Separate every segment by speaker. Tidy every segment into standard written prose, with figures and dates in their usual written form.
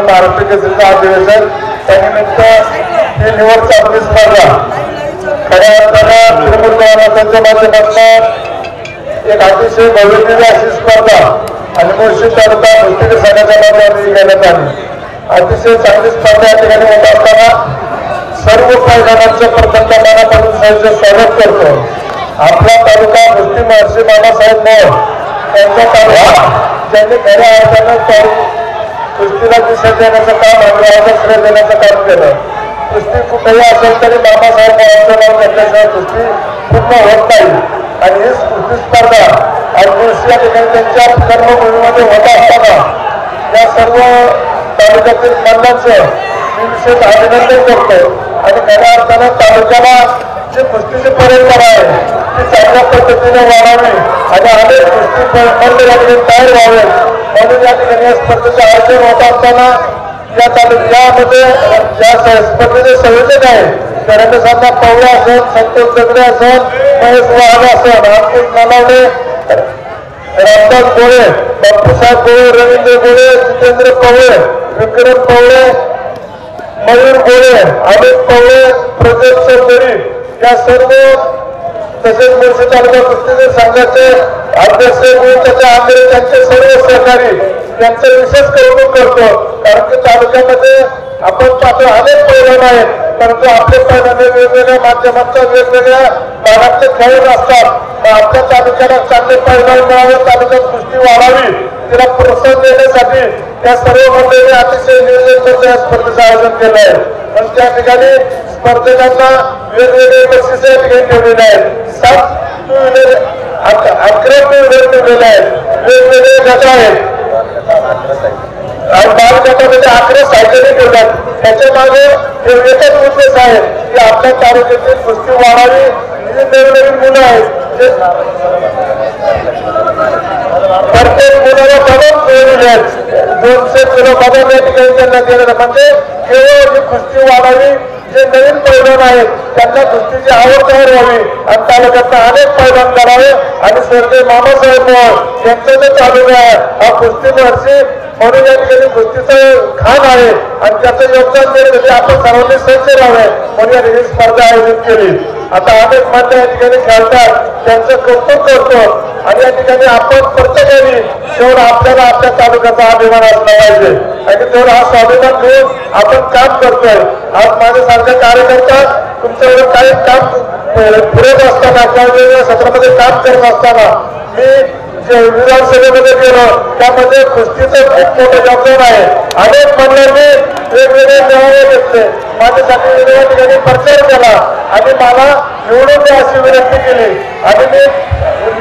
Speaker 1: महाराष्ट्र केसरीचं अधिवेशन त्यानिमित्त ही निवड चाचणी स्पर्धा खऱ्या अर्थानं तृणमूल काँग्रेसच्या माध्यमातून एक अतिशय भव्य अशी स्पर्धा आणि मुळशी तालुका कुस्ती संघाच्या माध्यमातून घेण्यात आली। अतिशय चांगली स्पर्धा या ठिकाणी होत असताना सर्व पैलवानांचं प्रथमतः मनापासून सहर्ष स्वागत करतो। आपला तालुका कुस्ती महर्षी बाबासाहेब मोर यांचा तालुका ज्यांनी खऱ्या अर्थानं कुस्तीला दिशा देण्याचं काम अग्रहाचं श्रेय देण्याचं काम केलं। कुस्ती कुठेही असेल तरी बाबासाहेब मोरांचं नाव घेतल्याशिवाय कुस्ती पूर्ण होत नाही आणि ही कुस्ती स्पर्धा आज मुळशी या ठिकाणी त्यांच्या कर्मभूमीमध्ये होत असताना या सर्व तालुक्यातील मल्लांचं मी विशेष अभिनंदन करतो आणि खऱ्या अर्थानं तालुक्याला जी कुस्तीची परंपरा आहे ती चांगल्या पद्धतीने वाढावी आणि अनेक कुस्ती मल्ल या ठिकाणी तयार व्हावेत म्हणून या ठिकाणी या स्पर्धेचं आयोजन होत असताना या तालुक्यामध्ये ज्या स्पर्धेचे संयोजक आहे त्या रमेशांना पवळे असेल, संतोष दगडे असेल, महेश वाहन असेल, अंकुश नालावडे, रामदास गोळे, बापूसाहेब गोळे, रवींद्र गोळे, जितेंद्र पवळे, विक्रम पवळे, मयूर गोळे, अमित पवळे, प्रज्वल चौधरी या सर्व तसेच मुळशी तालुका कुस्ती संघाचे अध्यक्ष त्याच्या आंबेरे त्यांचे सर्व सहकारी यांचं विशेष कौतुक करतो। कारण की तालुक्यामध्ये आपण पाहतो अनेक पैलवान आहेत परंतु आपले पैलवान वेगवेगळ्या माध्यमातून वेगवेगळ्या भागातले खेळत असतात। आपल्या तालुक्याला चांगले पैलवान मिळावे, तालुक्यात कुस्ती वाढावी, तिला प्रोत्साहन देण्यासाठी या सर्व मंडळींनी अतिशय नियोजन या स्पर्धेचं आयोजन केलं आहे। पण त्या ठिकाणी स्पर्धकांना वेगवेगळे बक्षिसे या ठिकाणी ठेवलेले आहेत। 7 टू व्हीलर 11 टू व्हीलर ठेवलेले आहेत, वेगवेगळे गट आहेत आणि बाल गटामध्ये 11 सायकली ठेवतात। त्याच्या मागे एकच उद्देश आहे की आपल्या तालुक्यातील कुस्ती वाढावी। जी नवीन मुलं आहेत जे प्रत्येक मुलाला बदल मिळवले आहेत, 200 किलो बदल या ठिकाणी त्यांना दिलेलं म्हणजे केवळ ही कुस्ती वाढावी। जे नवीन पैलवान आहेत त्यांना कुस्तीची आवड तयार व्हावी आणि तालुक्यातला अनेक पैलवान करावे आणि स्वर्गीय मामासाहेब मोर यांचं जे तालुका आहे हा कुस्ती महर्षी म्हणून या ठिकाणी कुस्तीचं खान आहे आणि त्याचं योगदान देण्यासाठी आपण सर्वांनी सज्ज राहावे म्हणून ही स्पर्धा आयोजित केली। आता अनेक मात्र या ठिकाणी खेळतात त्यांचं कौतुक करतो आणि या ठिकाणी आपण प्रत्येकाने तेवढा आपल्याला आपल्या तालुक्याचा अभिमान असला पाहिजे आणि तेवढा हा स्वाभिमान घेऊन आपण काम करतोय। आज माझ्यासारखे कार्यकर्ता तुमच्यावर काही काम पुरत असताना किंवा वेगवेगळ्या सत्रामध्ये काम करत असताना मी जे विधानसभेमध्ये गेलो त्यामध्ये कुस्तीचं खूप मोठं योगदान आहे। अनेक मंडळांनी वेगवेगळे मेळावे घेतले, माझ्यासाठी वेगवेगळ्या ठिकाणी प्रचार केला आणि मला निवडून द्या अशी विनंती केली आणि मी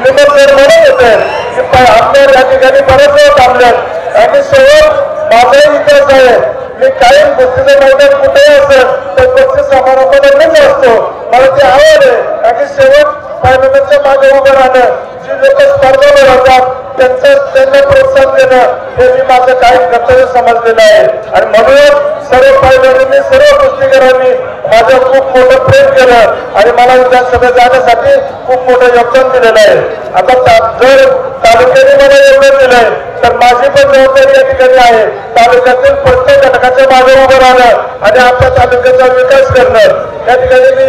Speaker 1: निमंत्रण म्हणत होते की आमदार या ठिकाणी बरेच वेळ थांबल्यात आणि शेवट माझाही इतिहास आहे। मी कायम कुस्तीचं मैदान कुठेही असेल तर कुस्ती समारंभाला मीच असतो, मला ती आवड आहे आणि शेवट पैलवानांच्या मागे उभं राहणं, जी लोक स्पर्धा लढवतात त्यांना प्रोत्साहन देणं हे मी माझं काही कर्तव्य समजलेलं आहे आणि म्हणूनच सर्व पैलवानांनी सर्व कुस्तीगरांनी माझं खूप मोठं प्रेम केलं आणि मला विधानसभेत जाण्यासाठी खूप मोठं योगदान दिलेलं आहे। आता जर तालुक्याने मला योगदान दिलंय तर माझी पण जबाबदारी या ठिकाणी आहे तालुक्यातील प्रत्येक घटकाच्या मागे उभं राहणं आणि आपल्या तालुक्याचा विकास करणं। या ठिकाणी मी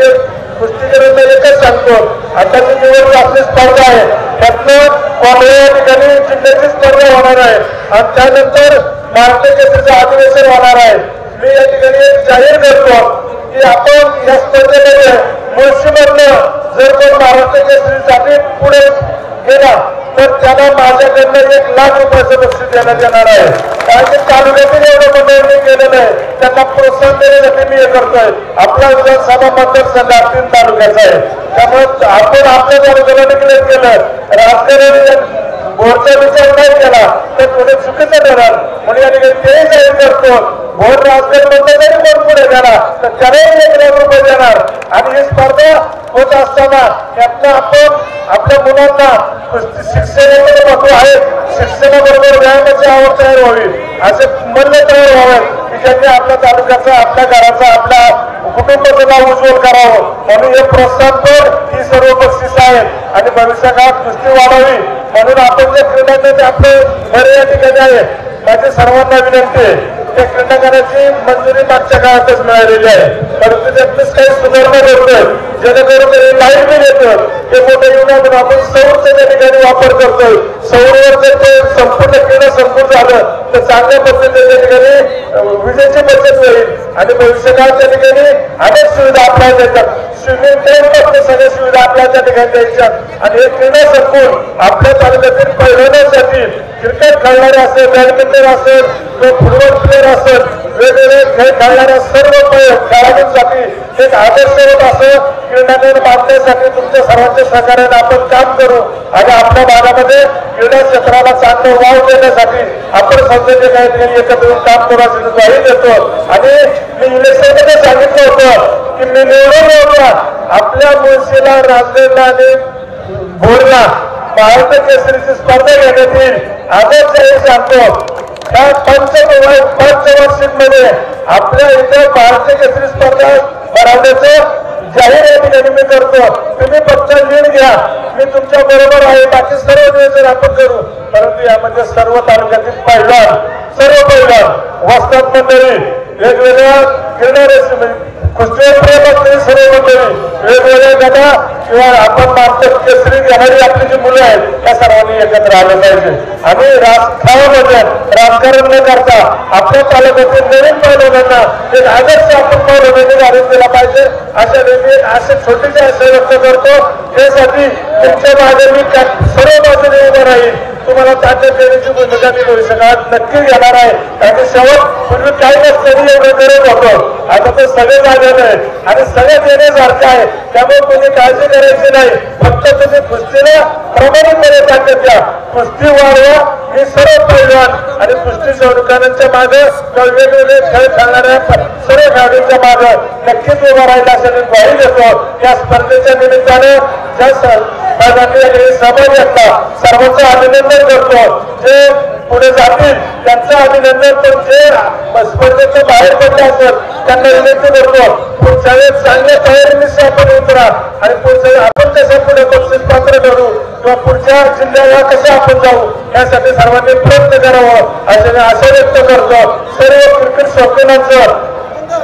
Speaker 1: कुस्तीगरांना एकच सांगतो, आताची निवड आपली स्पर्धा आहे त्यातनं कोणत्या या ठिकाणी जिल्ह्याची स्पर्धा होणार आहे आणि त्यानंतर महाराष्ट्र केसरीचं अधिवेशन होणार आहे। मी या ठिकाणी एक जाहीर करतो की आपण या स्पर्धेमध्ये मुळशीमधनं जर कोण महाराष्ट्र केसरीसाठी पुढे गेला तर त्याला माझ्याकडनं 1 लाख रुपयाचं बक्षीस देण्यात येणार आहे. कारण की तालुक्यातील एवढं मंडळी केलेलं आहे, त्यांना प्रोत्साहन देण्यासाठी मी हे करतोय. आपला विधानसभा मतदारसंघ 3 तालुक्याचा आहे, त्यामुळे आपण आपल्या तालुक्याला डिक्लेअर केलं. राजकारणी भोरचा विचार नाही केला तर पुढे चुकीचं ठरणार म्हणून या ठिकाणी तेही जाहीर करतो. भोर राजकारण म्हणता जरी कोण पुढे गेला तर त्यालाही 1 लाख रुपये देणार. आणि ही स्पर्धा होत असताना यातनं आपण आपल्या मुलांना शिक्षणाकडे महत्व आहे, शिक्षणाबरोबर व्यायामाची आवड तयार व्हावी, असे मल्ल तयार व्हावेत की ज्यांनी आपल्या तालुक्याचा, आपल्या घराचा, आपल्या कुटुंबाचं नाव उज्ज्वल करावं. म्हणून हे प्रोत्साहन ही सर्व बक्षीस आहेत आणि भविष्यकाळात कुस्ती वाढावी म्हणून आपण जे क्रीडा ते आपले बरे या ठिकाणी आहे. माझी सर्वांना विनंती आहे, त्या क्रीडागाराची मंजुरी मागच्या काळातच मिळालेली आहे, परंतु त्यातच काही सुधारणा करतोय जेणेकरून लाईट बिल येतं हे मोठं येऊन आपण सौरचा त्या ठिकाणी वापर करतोय. सौरवर जर ते संपूर्ण क्रीडा संपूर्ण झालं तर चांगल्या पद्धतीने त्या ठिकाणी विजेची बचत होईल आणि भविष्यकाळात त्या ठिकाणी अनेक सुविधा आपल्याला देतात. स्विमिंग पूल सगळ्या सुविधा आपल्याला त्या ठिकाणी द्यायच्या आणि हे क्रीडा संपूर्ण आपल्या तालुक्यातील पैलवानांसाठी क्रिकेट खेळणारे असेल, बॅडमिंटन असेल, फुटबॉल प्लेअर असेल, वेगवेगळे खेळ खेळणाऱ्या सर्व खेळाडूंसाठी एक आदर्श होत असं क्रीडांगण बांधण्यासाठी तुमच्या सर्वांच्या सहकार्याने आपण काम करू आणि आपल्या भागामध्ये क्रीडा क्षेत्राला चांगलं वाव देण्यासाठी आपण संस्थेचे काही ठिकाणी एकत्र येऊन काम करू अशी ग्वाही देतो. आणि मी इलेक्शनमध्ये सांगितलं होतं की मी निवडून होता आपल्या मुळशीला, राजगडला आणि भोरला भारत केसरीची स्पर्धा घेण्यात येईल. आजच जाहीर सांगतो या पंचवार्षिकमध्ये आपल्या इथे भारतीय केसरी स्पर्धा भरवण्याचं जाहीर या ठिकाणी मी करतो. तुम्ही फक्त लीड घ्या, मी तुमच्या बरोबर आहे, बाकी सर्व नियोजन आपण करू. परंतु यामध्ये सर्व तालुक्यातील पैलवान, सर्व पैलवान, वस्ताद मंडळी, वेगवेगळ्या क्रीडा कुस्तीवर प्रेम असलेली सर्व मंडळी, वेगवेगळ्या गटा किंवा आपण मास्टर केसरी घेणारी आपली जी मुलं आहेत त्या सर्वांनी एकत्र आलं पाहिजे आणि खेळामध्ये राजकारण न करता आपल्या तालुक्यातील नवीन पैलवानांना एक आदर्श आपण पैलवानांनी घालून दिला पाहिजे. अशा वेगळी असे छोटीचे आशय व्यक्त करतो. त्यासाठी तुमच्या मागे मी सर्व बाजूने उभं राहील. तुम्हाला ताकद देण्याची भूमिका मी भविष्यकाळात नक्की घेणार आहे. कारण शेवट पूर्वी काही नसताना एवढं करत होतो, आता तर सगळे झालेलं आहे आणि सगळे देण्यासारखं आहे. त्यामुळे कोणी काळजी करायची नाही, फक्त तुम्ही कुस्तीला प्रमाणितपणे ताकद द्या, कुस्ती वाढवा. हे सर्व पैलवान आणि कुस्ती संस्थानांच्या मागे वेगवेगळे खेळ खेळणाऱ्या सर्व खेळाडूंच्या मागे नक्कीच उभा राहिला असे मी ग्वाही देतो. या स्पर्धेच्या निमित्ताने ज्या सहभाग घेतला सर्वांचं अभिनंदन करतो. जे पुढे जातील त्यांचं अभिनंदन, पण जे स्पर्धेच्या बाहेर पडले असेल त्यांना विनंती करतो पुढच्या वेळेस चांगल्या तयारीनिशी आपण उतरा आणि पुढच्या आपण कसं पुढे बक्षीस पात्र ठरू किंवा पुढच्या जिल्ह्याला कसं आपण जाऊ यासाठी सर्वांनी प्रयत्न करावं असे आशा व्यक्त करतो. सर्व क्रिकेट शौकीनांचं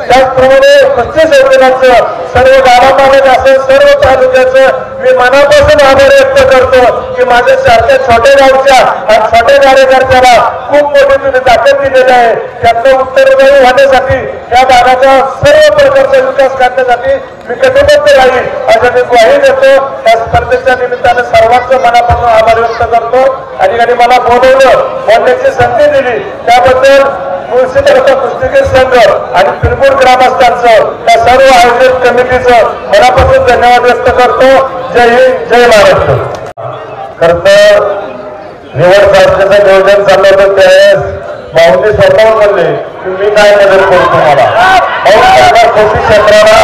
Speaker 1: त्याचप्रमाणे कुस्ती शौकीनांचं, सर्व गाडा मालक असेल, सर्व तालुक्याचं मी मनापासून आभार व्यक्त करतो की माझ्या सारख्या छोट्या गावच्या आणि छोट्या कार्यकर्त्याला खूप मोठी तुम्ही ताकद दिलेली आहे. त्यातलं उत्तरदायी होण्यासाठी या भागाचा सर्व प्रकारचा विकास करण्यासाठी मी कटिबद्ध राहील असं मी ग्वाही देतो. या स्पर्धेच्या निमित्तानं सर्वांचं मनापासून आभार व्यक्त करतो. आणि मला बोलवलं, बोलण्याची संधी दिली त्याबद्दल मुळशी तालुका कुस्तीगीर संघ आणि पिरपूर ग्रामस्थांचं त्या सर्व आयोजक कमिटीचं मनापासून धन्यवाद व्यक्त करतो. जय हिंद, जय महाराष्ट्र. खरं तर निवड संस्थेचं नियोजन चाललं होतं त्यावेळेस भाऊंनी स्वतःहून म्हणले की मी काय मदत करू तुम्हाला. कृषी क्षेत्राला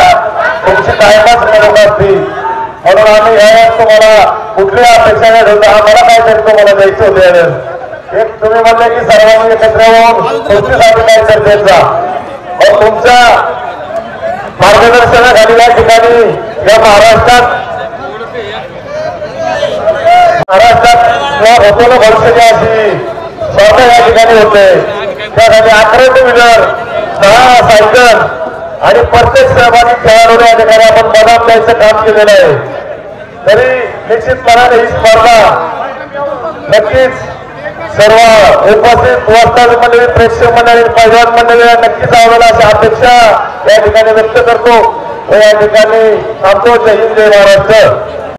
Speaker 1: तुमची कायमच मदत असते म्हणून आम्ही यावेळेस तुम्हाला कुठली अपेक्षा नाही ठेवतो. आम्हाला काहीतरी तुम्हाला द्यायचं होतं यावेळेस. एक तुम्ही म्हणले की सर्वांनी एकत्र येऊन कृषीसाठी काय चर्चेत जा. तुमच्या मार्गदर्शनाखाली या ठिकाणी या महाराष्ट्रात होतो ना भविष्याची अशी स्पर्धा या ठिकाणी होते. त्यासाठी 11 टू व्हीलर, 10 सायकल आणि प्रत्येक सहभागी खेळाडू या ठिकाणी आपण बदाम द्यायचं काम केलेलं आहे. तरी निश्चितपणाने ही स्पर्धा नक्कीच सर्व उपस्थित वस्ताद मंडळी, प्रेक्षक मंडळी, पैलवान मंडळी नक्कीच आवडेल अशी अपेक्षा या ठिकाणी व्यक्त करतो व या ठिकाणी थांबतो. जय हिंद, जय महाराष्ट्र.